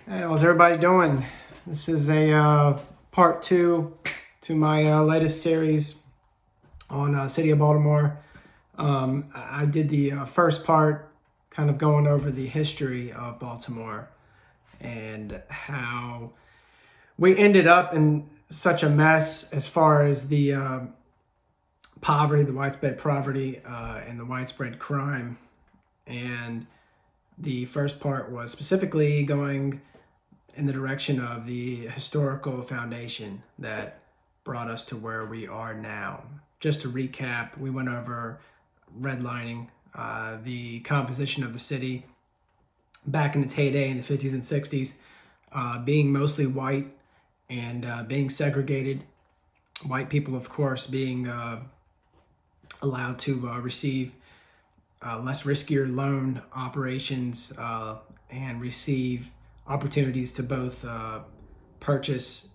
Hey, how's everybody doing? This is a part two to my latest series on City of Baltimore. I did the first part kind of going over the history of Baltimore and how we ended up in such a mess as far as the poverty, the widespread poverty, and the widespread crime. And the first part was specifically going in the direction of the historical foundation that brought us to where we are now. Just to recap, we went over redlining, the composition of the city back in its heyday in the 50s and 60s, being mostly white and being segregated. White people, of course, being allowed to receive less riskier loan operations and receive opportunities to both purchase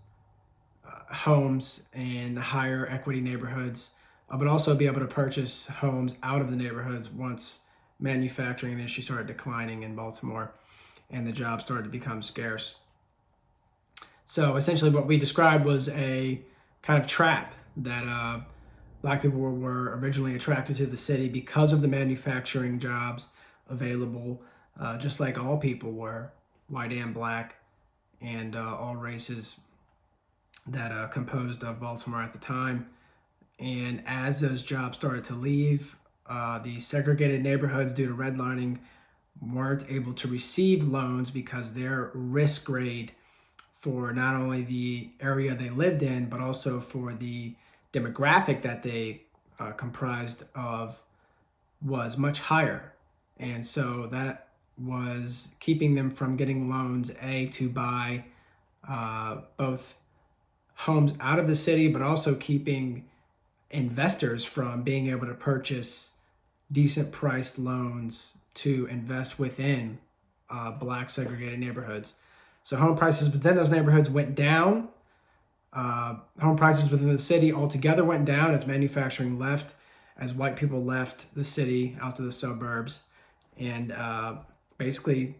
homes in higher equity neighborhoods, but also be able to purchase homes out of the neighborhoods once manufacturing industry started declining in Baltimore and the jobs started to become scarce. So essentially what we described was a kind of trap that Black people were originally attracted to the city because of the manufacturing jobs available, just like all people were, white and Black, and all races that composed of Baltimore at the time. And as those jobs started to leave, the segregated neighborhoods, due to redlining, weren't able to receive loans because their risk grade for not only the area they lived in, but also for the demographic that they comprised of was much higher. And so that was keeping them from getting loans, to buy both homes out of the city, but also keeping investors from being able to purchase decent priced loans to invest within Black segregated neighborhoods. So home prices within those neighborhoods went down. Home prices within the city altogether went down as manufacturing left, as white people left the city out to the suburbs, and basically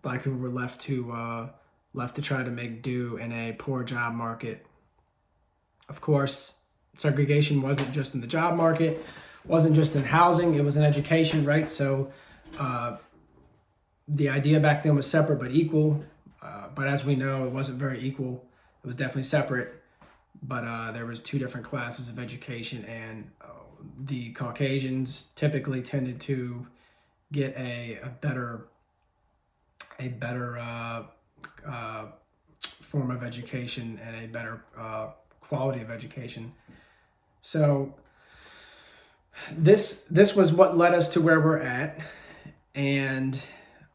Black people were left to try to make do in a poor job market. Of course, segregation wasn't just in the job market, wasn't just in housing, it was in education, right? So the idea back then was separate but equal. But as we know, it wasn't very equal. It was definitely separate, but there was two different classes of education, and the Caucasians typically tended to get a better form of education and a better quality of education. So this was what led us to where we're at, and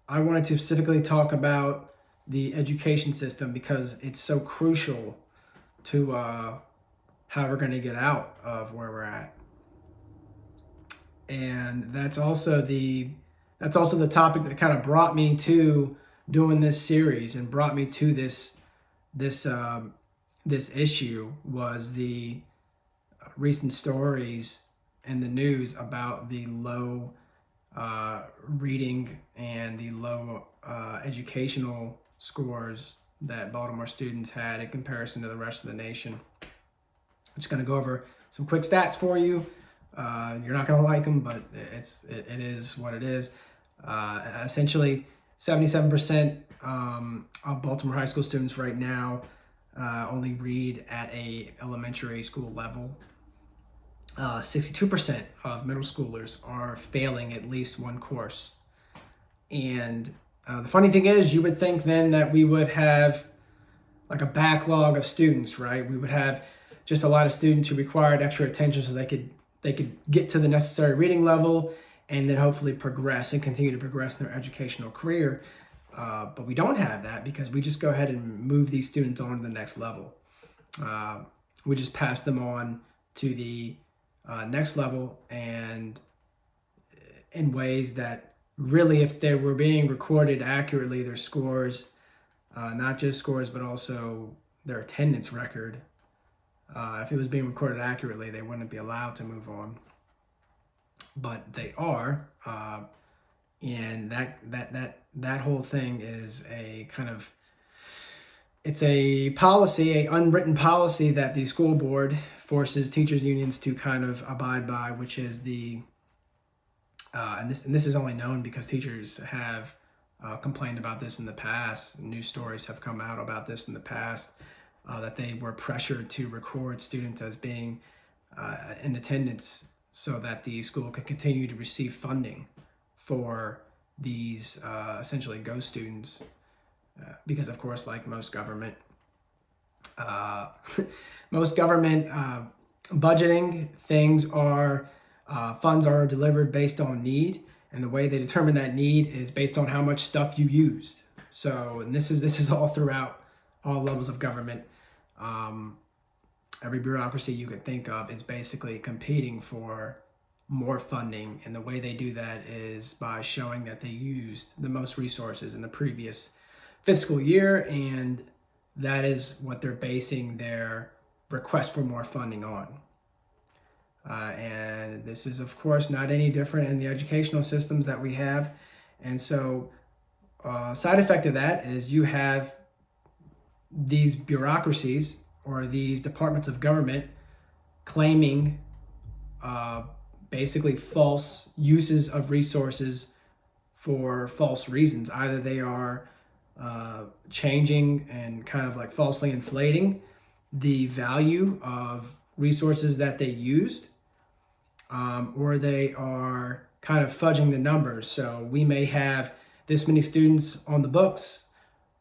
I wanted to specifically talk about the education system because it's so crucial to how we're going to get out of where we're at. And that's also the topic that kind of brought me to doing this series and brought me to this issue was the recent stories in the news about the low reading and the low educational scores that Baltimore students had in comparison to the rest of the nation. I'm just going to go over some quick stats for you. You're not going to like them, but it is what it is. Essentially, 77% of Baltimore high school students right now only read at a elementary school level. 62% of middle schoolers are failing at least one course. And the funny thing is, you would think then that we would have like a backlog of students, right? We would have just a lot of students who required extra attention so they could get to the necessary reading level and then hopefully progress and continue to progress in their educational career. But we don't have that because we just go ahead and move these students on to the next level. We just pass them on to the next level, and in ways that really, if they were being recorded accurately, their scores, not just scores, but also their attendance record, if it was being recorded accurately, they wouldn't be allowed to move on. But they are, and that whole thing is a kind of it's a policy, a unwritten policy that the school board forces teachers unions to kind of abide by, which is the and this is only known because teachers have complained about this in the past. News stories have come out about this in the past, that they were pressured to record students as being in attendance so that the school could continue to receive funding for these essentially ghost students. Because of course, like most government, uh, most government budgeting things are funds are delivered based on need, and the way they determine that need is based on how much stuff you used. So, and this is all throughout all levels of government. Every bureaucracy you could think of is basically competing for more funding, and the way they do that is by showing that they used the most resources in the previous fiscal year, and that is what they're basing their request for more funding on. And this is, of course, not any different in the educational systems that we have. And so, side effect of that is you have these bureaucracies or these departments of government claiming basically false uses of resources for false reasons. Either they are changing and kind of like falsely inflating the value of resources that they used, or they are kind of fudging the numbers. So we may have this many students on the books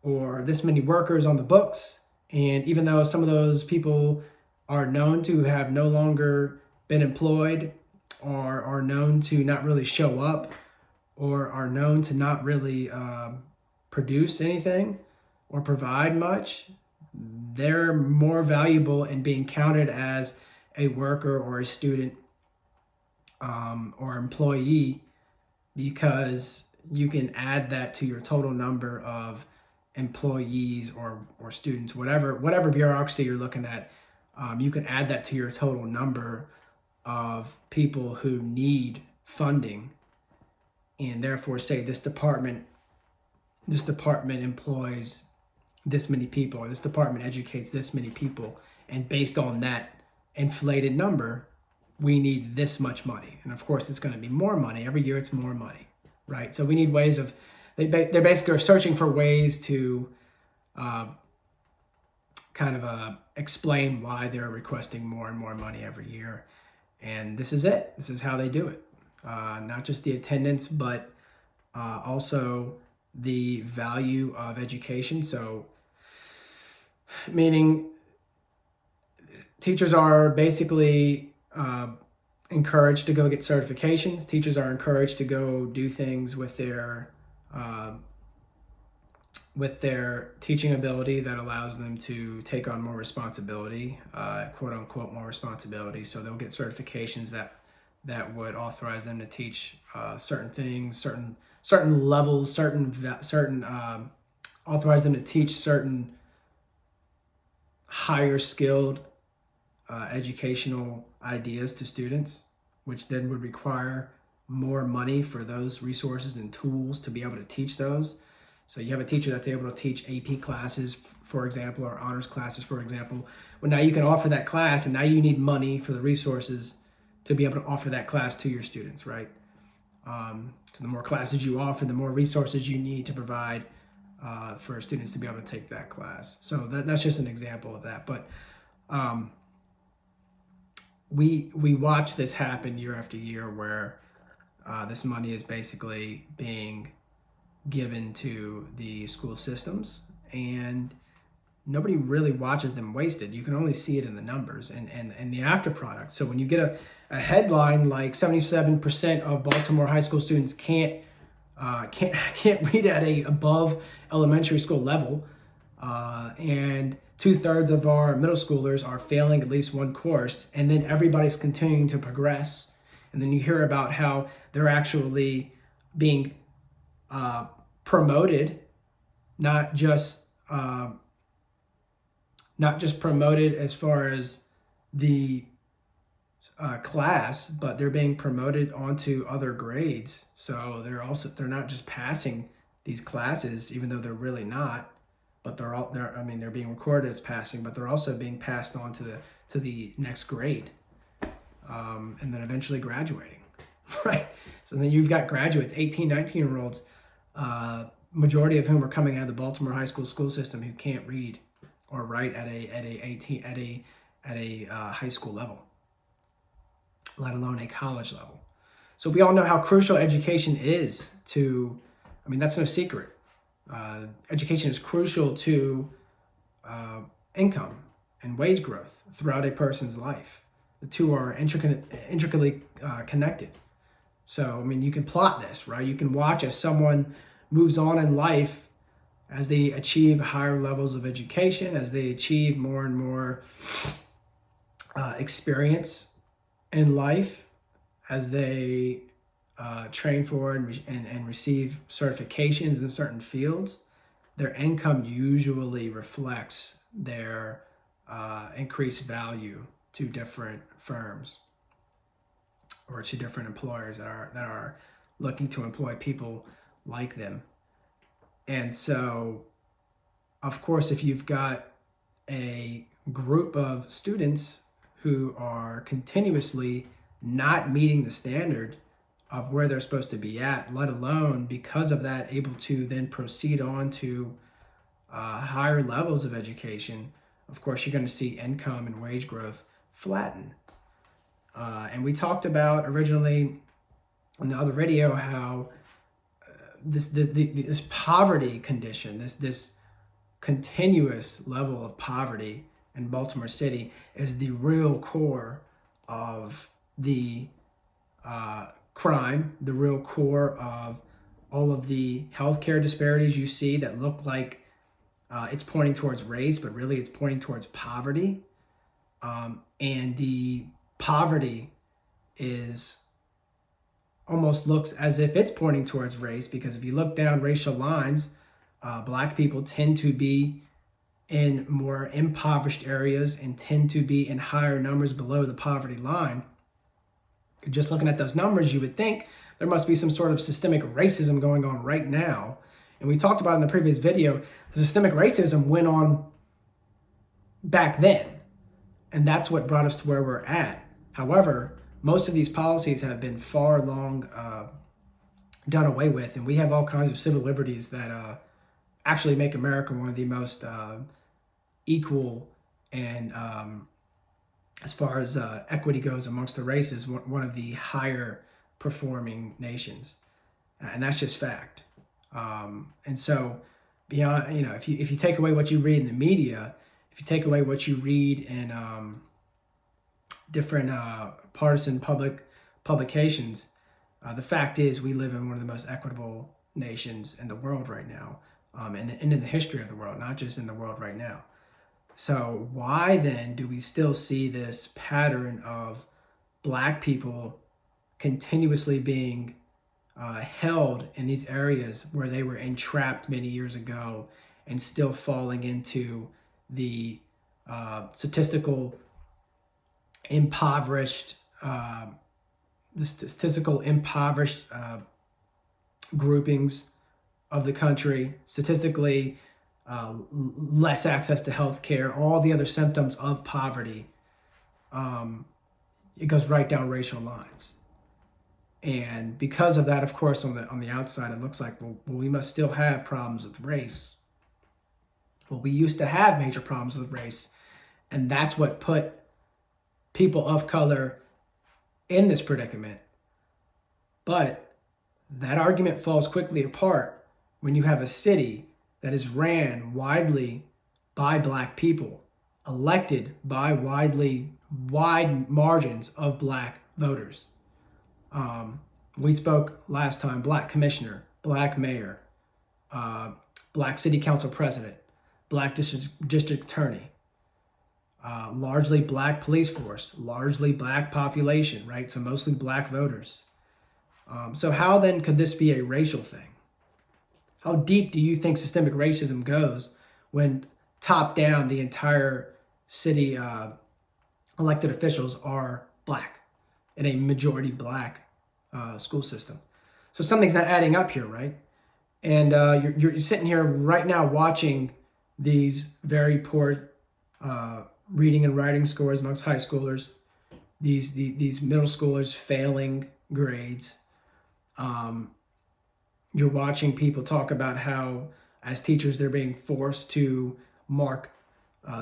or this many workers on the books, and even though some of those people are known to have no longer been employed, or are known to not really show up, or are known to not really produce anything or provide much, they're more valuable in being counted as a worker or a student or employee, because you can add that to your total number of employees or students, whatever bureaucracy you're looking at. You can add that to your total number of people who need funding, and therefore say this department employs this many people, or this department educates this many people, and based on that inflated number, we need this much money. And of course, it's going to be more money every year. It's more money, right? So we need ways of they're basically searching for ways to kind of explain why they're requesting more and more money every year. And this is it. This is how they do it. Not just the attendance, but also the value of education. So, meaning teachers are basically encouraged to go get certifications. Teachers are encouraged to go do things with their teaching ability that allows them to take on more responsibility, quote unquote, more responsibility. So they'll get certifications that would authorize them to teach certain things, certain levels, authorize them to teach certain higher skilled educational ideas to students, which then would require more money for those resources and tools to be able to teach those. So you have a teacher that's able to teach AP classes, for example, or honors classes, for example. Well, now you can offer that class, and now you need money for the resources to be able to offer that class to your students, right? So the more classes you offer, the more resources you need to provide for students to be able to take that class. So that's just an example of that. But we watch this happen year after year, where this money is basically being given to the school systems, and nobody really watches them wasted. You can only see it in the numbers and the after product. So when you get a headline like 77% of Baltimore high school students can't read at a above elementary school level, and 2/3 of our middle schoolers are failing at least one course, and then everybody's continuing to progress, and then you hear about how they're actually being promoted, not just promoted as far as the class, but they're being promoted onto other grades. So they're not just passing these classes, even though they're really not. but they're being recorded as passing, but they're also being passed on to the next grade, and then eventually graduating, right? So then you've got graduates, 18, 19-year-olds, majority of whom are coming out of the Baltimore high school system who can't read or write at a high school level, let alone a college level. So we all know how crucial education is to, I mean, that's no secret. Education is crucial to income and wage growth throughout a person's life. The two are intricately connected. So, I mean, you can plot this, right? You can watch as someone moves on in life as they achieve higher levels of education, as they achieve more and more experience in life, as they train for and receive certifications in certain fields. Their income usually reflects their increased value to different firms or to different employers that are looking to employ people like them. And so, of course, if you've got a group of students who are continuously not meeting the standard of where they're supposed to be at, let alone because of that able to then proceed on to higher levels of education, of course, you're going to see income and wage growth flatten. And we talked about originally in the other video how this poverty condition, this continuous level of poverty in Baltimore City is the real core of the crime, the real core of all of the healthcare disparities you see that look like it's pointing towards race, but really it's pointing towards poverty. And the poverty is almost looks as if it's pointing towards race, because if you look down racial lines, Black people tend to be in more impoverished areas and tend to be in higher numbers below the poverty line. Just looking at those numbers, you would think there must be some sort of systemic racism going on right now. And we talked about in the previous video, the systemic racism went on back then. And that's what brought us to where we're at. However, most of these policies have been far long done away with. And we have all kinds of civil liberties that actually make America one of the most equal and as far as equity goes amongst the races, one of the higher performing nations. And that's just fact. And so beyond, if you take away what you read in the media, if you take away what you read in different partisan publications, the fact is we live in one of the most equitable nations in the world right now, and in the history of the world, not just in the world right now. So why then do we still see this pattern of Black people continuously being held in these areas where they were entrapped many years ago and still falling into the statistical impoverished groupings of the country, statistically less access to health care, all the other symptoms of poverty. It goes right down racial lines. And because of that, of course, on the outside, it looks like, well, we must still have problems with race. Well, we used to have major problems with race, and that's what put people of color in this predicament. But that argument falls quickly apart when you have a city that is ran widely by Black people, elected by wide margins of Black voters. We spoke last time, Black commissioner, Black mayor, Black city council president, Black district attorney, largely Black police force, largely Black population, right? So mostly Black voters. So how then could this be a racial thing? How deep do you think systemic racism goes when top down the entire city elected officials are Black in a majority Black school system? So something's not adding up here, right? And you're sitting here right now watching these very poor reading and writing scores amongst high schoolers, these middle schoolers failing grades. You're watching people talk about how, as teachers, they're being forced to mark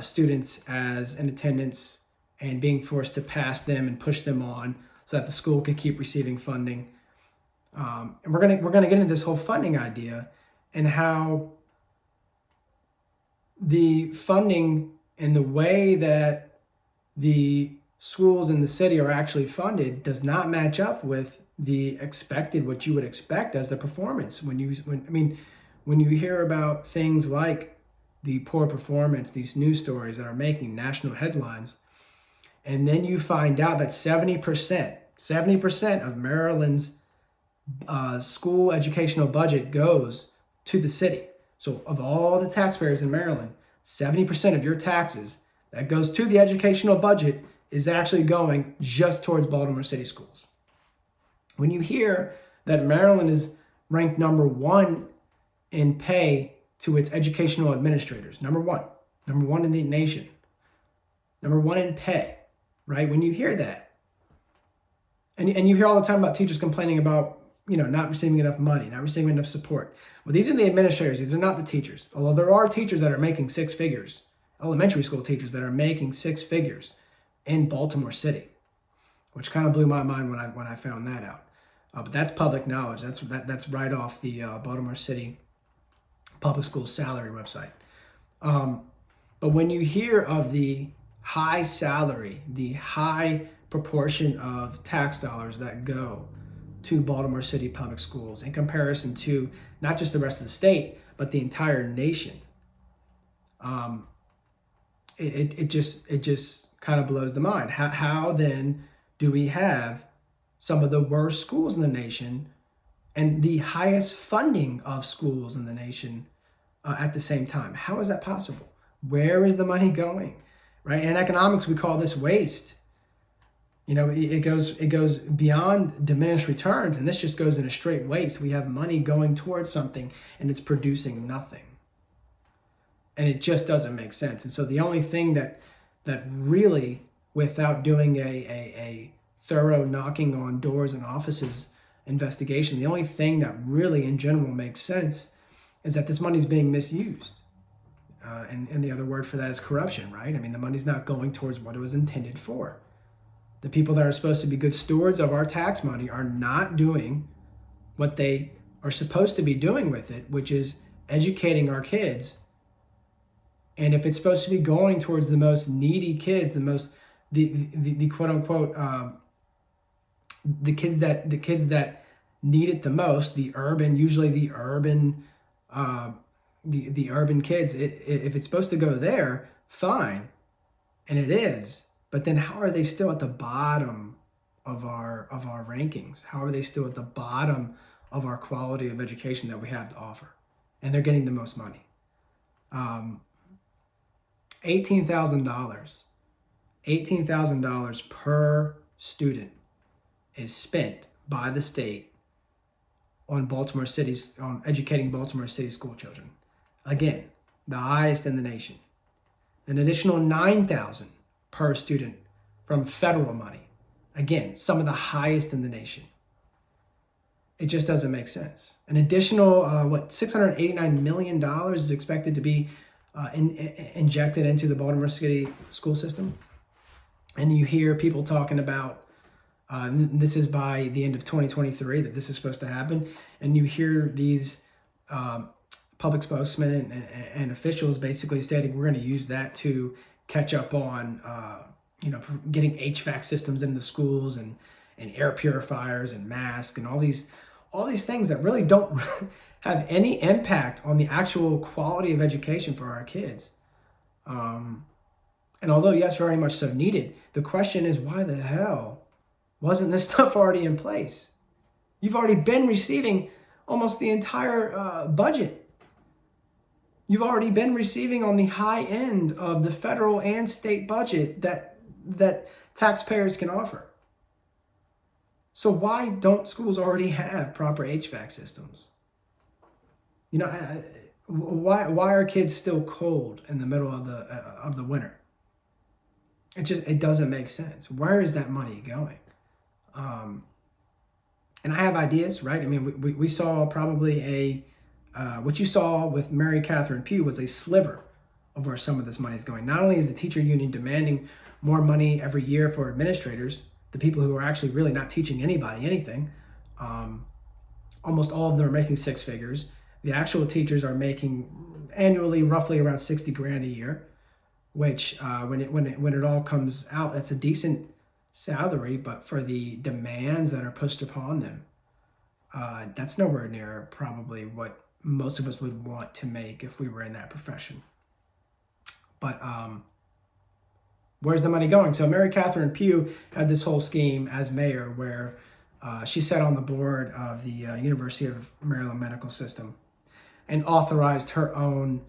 students as in attendance and being forced to pass them and push them on so that the school can keep receiving funding. And we're gonna get into this whole funding idea and how the funding and the way that the schools in the city are actually funded does not match up with the expected, what you would expect as the performance. When you hear about things like the poor performance, these news stories that are making national headlines, and then you find out that 70% of Maryland's school educational budget goes to the city. So of all the taxpayers in Maryland, 70% of your taxes that goes to the educational budget is actually going just towards Baltimore City schools. When you hear that Maryland is ranked number 1 in pay to its educational administrators, number one in the nation, number 1 in pay, right? When you hear that, and you hear all the time about teachers complaining about, not receiving enough money, not receiving enough support. Well, these are the administrators. These are not the teachers. Although there are teachers that are making 6 figures, elementary school teachers that are making 6 figures in Baltimore City, which kind of blew my mind when I found that out. But that's public knowledge. That's right off the Baltimore City Public Schools salary website. But when you hear of the high salary, the high proportion of tax dollars that go to Baltimore City Public Schools in comparison to not just the rest of the state, but the entire nation, it just kind of blows the mind. How then do we have some of the worst schools in the nation and the highest funding of schools in the nation at the same time? How is that possible? Where is the money going? Right? In economics, we call this waste. It goes beyond diminished returns, and this just goes in a straight waste. We have money going towards something, and it's producing nothing. And it just doesn't make sense. And so the only thing that really, without doing a thorough knocking on doors and offices investigation, the only thing that really in general makes sense is that this money is being misused. And the other word for that is corruption, right? The money's not going towards what it was intended for. The people that are supposed to be good stewards of our tax money are not doing what they are supposed to be doing with it, which is educating our kids. And if it's supposed to be going towards the most needy kids, the quote unquote the kids that need it the most, the urban kids, if it's supposed to go there, fine, and it is. But then how are they still at the bottom of our rankings? How are they still at the bottom of our quality of education that we have to offer? And they're getting the most money. $18,000 per student is spent by the state on educating Baltimore City school children. Again, the highest in the nation. An additional $9,000 per student from federal money. Again, some of the highest in the nation. It just doesn't make sense. An additional, $689 million is expected to be injected into the Baltimore City school system. And you hear people talking about, this is by the end of 2023 that this is supposed to happen. And you hear these public spokesmen and officials basically stating we're going to use that to catch up on, getting HVAC systems in the schools and air purifiers and masks and all these things that really don't have any impact on the actual quality of education for our kids. And although, yes, very much so needed, the question is, why the hell wasn't this stuff already in place? You've already been receiving almost the entire budget. You've already been receiving on the high end of the federal and state budget that taxpayers can offer. So why don't schools already have proper HVAC systems? Why are kids still cold in the middle of the winter? It doesn't make sense. Where is that money going? And I have ideas, right? I mean, we saw probably what you saw with Mary Catherine Pugh was a sliver of where some of this money is going. Not only is the teacher union demanding more money every year for administrators, the people who are actually really not teaching anybody anything, almost all of them are making six figures. The actual teachers are making annually roughly around 60 grand a year, which when it all comes out, that's a decent salary, but for the demands that are pushed upon them, that's nowhere near probably what most of us would want to make if we were in that profession. But where's the money going? So Mary Catherine Pugh had this whole scheme as mayor where she sat on the board of the University of Maryland Medical System and authorized her own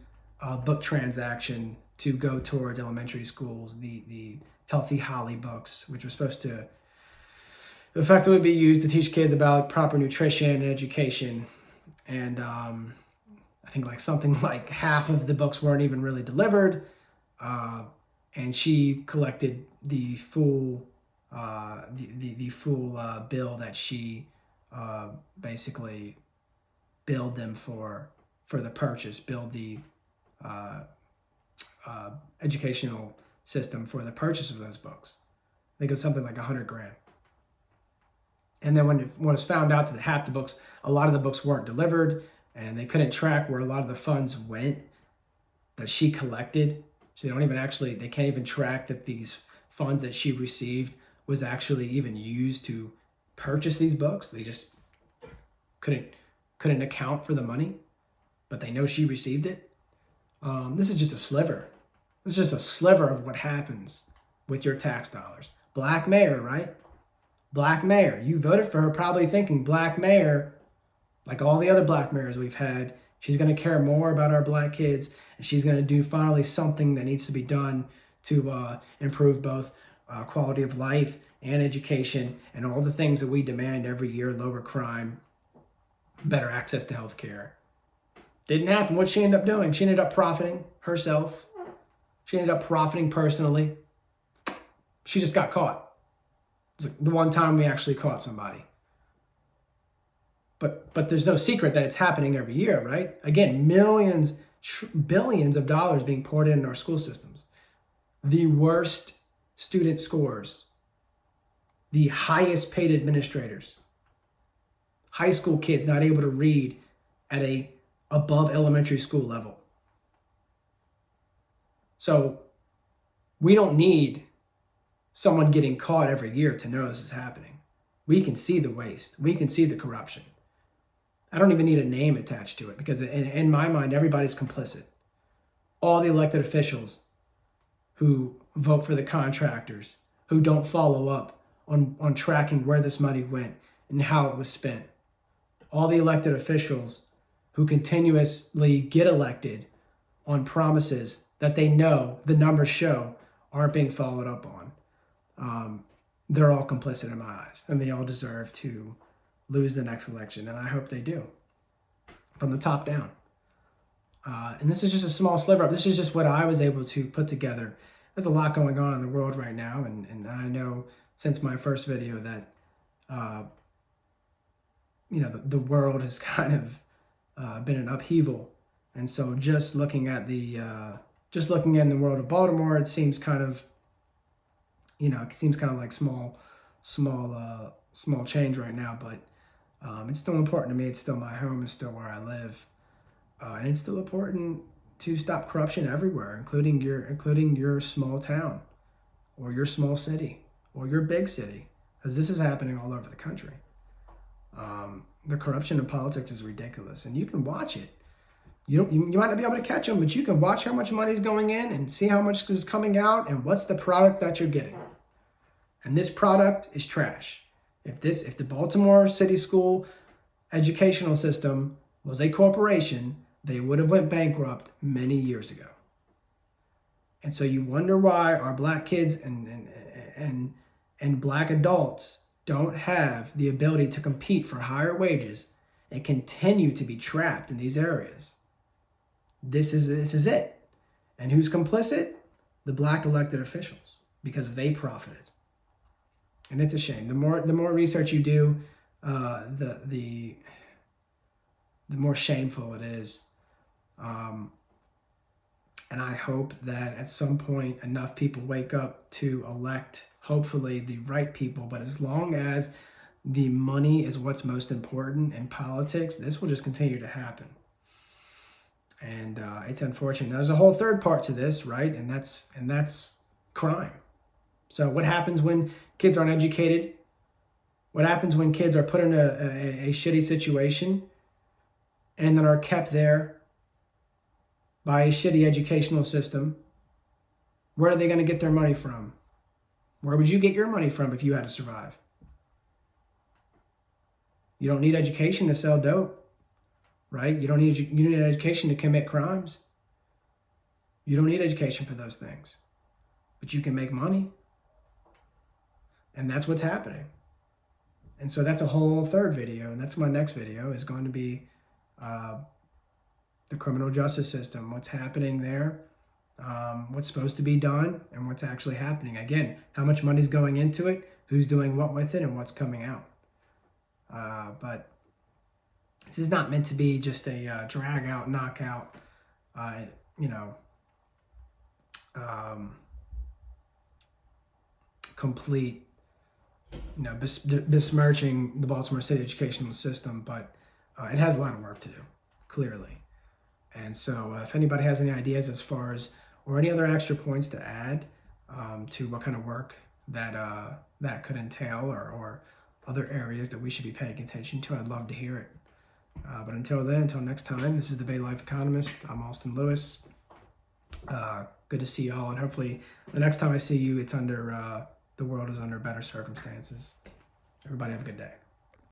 book transaction to go towards elementary schools, the Healthy Holly books, which was supposed to effectively be used to teach kids about proper nutrition and education. And I think something like half of the books weren't even really delivered. And she collected the full bill that she basically billed them for the purchase, billed the educational system for the purchase of those books. I think it was something like 100 grand. And then when it was found out that half the books, a lot of the books weren't delivered, and they couldn't track where a lot of the funds went that she collected, so they can't even track that these funds that she received was actually even used to purchase these books. They just couldn't account for the money, but they know she received it. This is just a sliver. This is just a sliver of what happens with your tax dollars. Black mayor, right? Black mayor. You voted for her probably thinking black mayor, like all the other black mayors we've had, she's going to care more about our black kids, and she's going to do finally something that needs to be done to improve both quality of life and education and all the things that we demand every year: lower crime, better access to health care. Didn't happen. What she ended up doing? She ended up profiting herself. She ended up profiting personally. She just got caught. It's the one time we actually caught somebody. But there's no secret that it's happening every year, right? Again, millions, billions of dollars being poured in our school systems. The worst student scores, the highest paid administrators, high school kids not able to read at a above elementary school level. So we don't need someone getting caught every year to know this is happening. We can see the waste. We can see the corruption. I don't even need a name attached to it because in my mind, everybody's complicit. All the elected officials who vote for the contractors, who don't follow up on tracking where this money went and how it was spent. All the elected officials who continuously get elected on promises that they know the numbers show aren't being followed up on. They're all complicit in my eyes, and they all deserve to lose the next election, and I hope they do, from the top down. And this is just a small sliver up. This is just what I was able to put together. There's a lot going on in the world right now, and I know since my first video that the world has kind of been an upheaval, and so just looking in the world of Baltimore, it seems kind of like small change right now, but it's still important to me. It's still my home. It's still where I live, and it's still important to stop corruption everywhere, including your small town, or your small city, or your big city, because this is happening all over the country. The corruption in politics is ridiculous, and you can watch it. You might not be able to catch them, but you can watch how much money is going in and see how much is coming out and what's the product that you're getting. And this product is trash. If the Baltimore City School educational system was a corporation, they would have went bankrupt many years ago. And so you wonder why our black kids and black adults don't have the ability to compete for higher wages and continue to be trapped in these areas. This is it. And who's complicit? The black elected officials, because they profited. And it's a shame. The more research you do, the more shameful it is. And I hope that at some point enough people wake up to elect, hopefully, the right people. But as long as the money is what's most important in politics, this will just continue to happen. And it's unfortunate. There's a whole third part to this, right? And that's crime. So what happens when kids aren't educated? What happens when kids are put in a shitty situation and then are kept there by a shitty educational system? Where are they going to get their money from? Where would you get your money from if you had to survive? You don't need education to sell dope, right? You need an education to commit crimes. You don't need education for those things, but you can make money. And that's what's happening. And so that's a whole third video. And that's my next video, is going to be the criminal justice system, what's happening there, what's supposed to be done, and what's actually happening. Again, how much money's going into it, who's doing what with it, and what's coming out. But this is not meant to be just a drag out, knockout, complete, besmirching the Baltimore City educational system. But it has a lot of work to do, clearly. And so if anybody has any ideas as far as, or any other extra points to add to what kind of work that could entail, or other areas that we should be paying attention to, I'd love to hear it. But until then, until next time, this is the Bay Life Economist. I'm Austin Lewis. Good to see y'all, and hopefully the next time I see you, it's under the world is under better circumstances. Everybody have a good day.